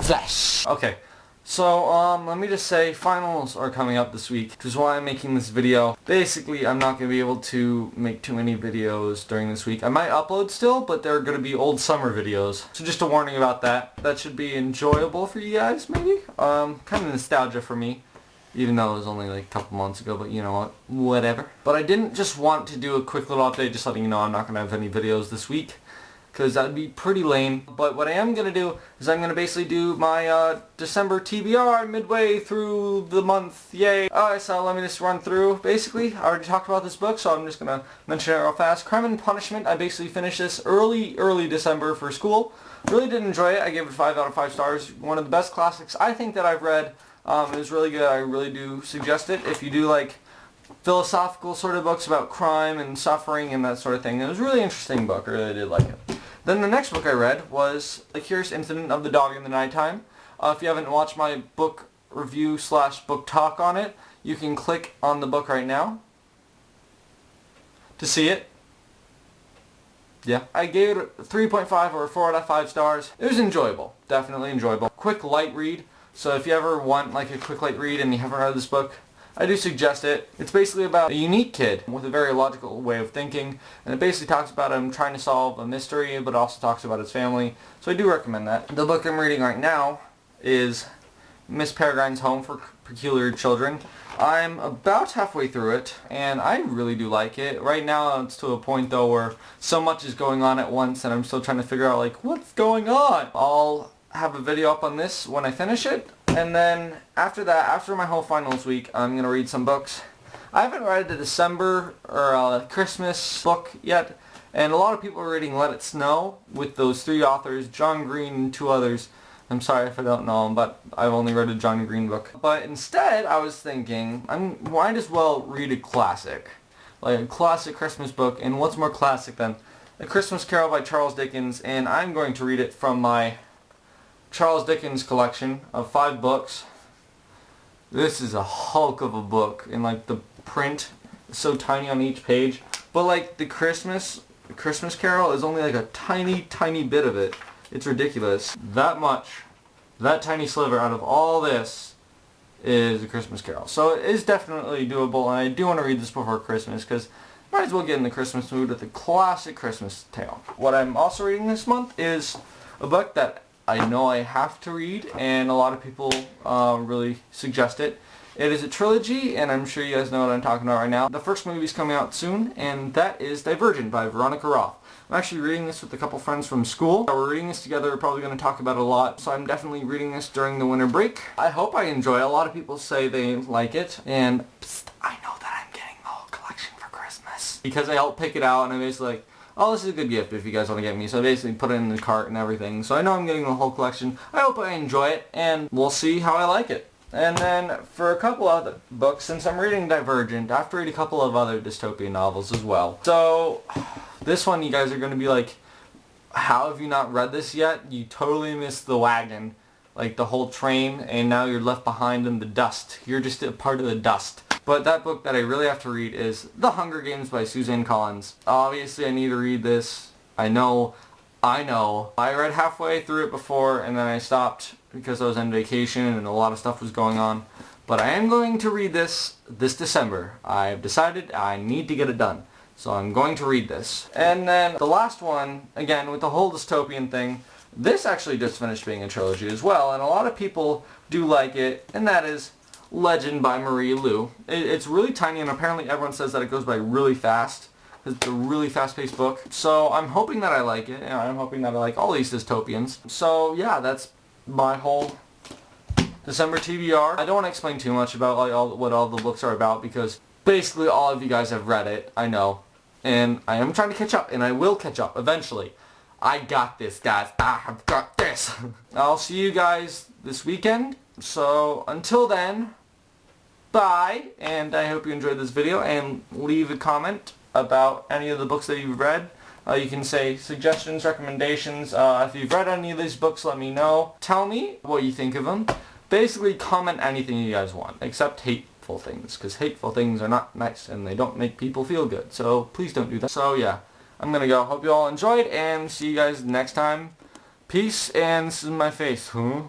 flesh. Okay. So, let me just say, finals are coming up this week, which is why I'm making this video. Basically, I'm not going to be able to make too many videos during this week. I might upload still, but they're going to be old summer videos. So just a warning about that. That should be enjoyable for you guys, maybe? Kind of nostalgia for me, even though it was only like a couple months ago, but you know what, whatever. But I didn't just want to do a quick little update, just letting you know I'm not going to have any videos this week, because that would be pretty lame. But what I am going to do is I'm going to basically do my December TBR midway through the month. Yay! Alright, so let me just run through. Basically, I already talked about this book, so I'm just going to mention it real fast. Crime and Punishment. I basically finished this early December for school. Really did enjoy it. I gave it 5 out of 5 stars. One of the best classics I think that I've read. It was really good. I really do suggest it if you do like philosophical sort of books about crime and suffering and that sort of thing. It was a really interesting book. I really did like it. Then the next book I read was The Curious Incident of the Dog in the Nighttime. If you haven't watched my book review / book talk on it, you can click on the book right now to see it. Yeah. I gave it a 3.5 or 4 out of 5 stars. It was enjoyable. Definitely enjoyable. Quick light read. So if you ever want like a quick light read and you haven't read this book, I do suggest it. It's basically about a unique kid with a very logical way of thinking, and it basically talks about him trying to solve a mystery, but also talks about his family, so I do recommend that. The book I'm reading right now is Miss Peregrine's Home for Peculiar Children. I'm about halfway through it, and I really do like it. Right now it's to a point though where so much is going on at once, and I'm still trying to figure out like, what's going on? I'll have a video up on this when I finish it. And then after that, after my whole finals week, I'm going to read some books. I haven't read the December or Christmas book yet, and a lot of people are reading Let It Snow with those 3 authors, John Green and 2 others. I'm sorry if I don't know them, but I've only read a John Green book. But instead, I was thinking, I might as well read a classic. Like a classic Christmas book, and what's more classic than A Christmas Carol by Charles Dickens, and I'm going to read it from my Charles Dickens collection of 5 books. This is a hulk of a book, and like the print is so tiny on each page. But like the Christmas Carol is only like a tiny bit of it. It's ridiculous. That much, that tiny sliver out of all this is A Christmas Carol. So it is definitely doable, and I do want to read this before Christmas because might as well get in the Christmas mood with a classic Christmas tale. What I'm also reading this month is a book that I know I have to read, and a lot of people really suggest it. It is a trilogy, and I'm sure you guys know what I'm talking about right now. The first movie is coming out soon, and that is Divergent by Veronica Roth. I'm actually reading this with a couple friends from school. We're reading this together. We're probably going to talk about it a lot, so I'm definitely reading this during the winter break. I hope I enjoy it. A lot of people say they like it, and psst, I know that I'm getting the whole collection for Christmas. Because I helped pick it out, and I'm basically like, oh, this is a good gift if you guys want to get me. So I basically put it in the cart and everything. So I know I'm getting the whole collection. I hope I enjoy it, and we'll see how I like it. And then for a couple other books, since I'm reading Divergent, I have to read a couple of other dystopian novels as well. So this one you guys are going to be like, how have you not read this yet? You totally missed the wagon. Like the whole train, and now you're left behind in the dust. You're just a part of the dust. But that book that I really have to read is The Hunger Games by Suzanne Collins. Obviously I need to read this. I know. I read halfway through it before, and then I stopped because I was on vacation and a lot of stuff was going on. But I am going to read this December. I've decided I need to get it done. So I'm going to read this. And then the last one, again with the whole dystopian thing, this actually just finished being a trilogy as well, and a lot of people do like it, and that is Legend by Marie Lu. It's really tiny, and apparently everyone says that it goes by really fast. It's a really fast-paced book. So I'm hoping that I like it, and I'm hoping that I like all these dystopians. So yeah, that's my whole December TBR. I don't want to explain too much about like what all the books are about, because basically all of you guys have read it, I know. And I am trying to catch up, and I will catch up eventually. I got this, guys. I have got this. I'll see you guys this weekend. So until then, bye. And I hope you enjoyed this video, and leave a comment about any of the books that you've read. You can say suggestions, recommendations. If you've read any of these books, let me know. Tell me what you think of them. Basically, comment anything you guys want, except hateful things, because hateful things are not nice, and they don't make people feel good. So please don't do that. So yeah, I'm gonna go. Hope you all enjoyed, and see you guys next time. Peace, and this is my face. Huh?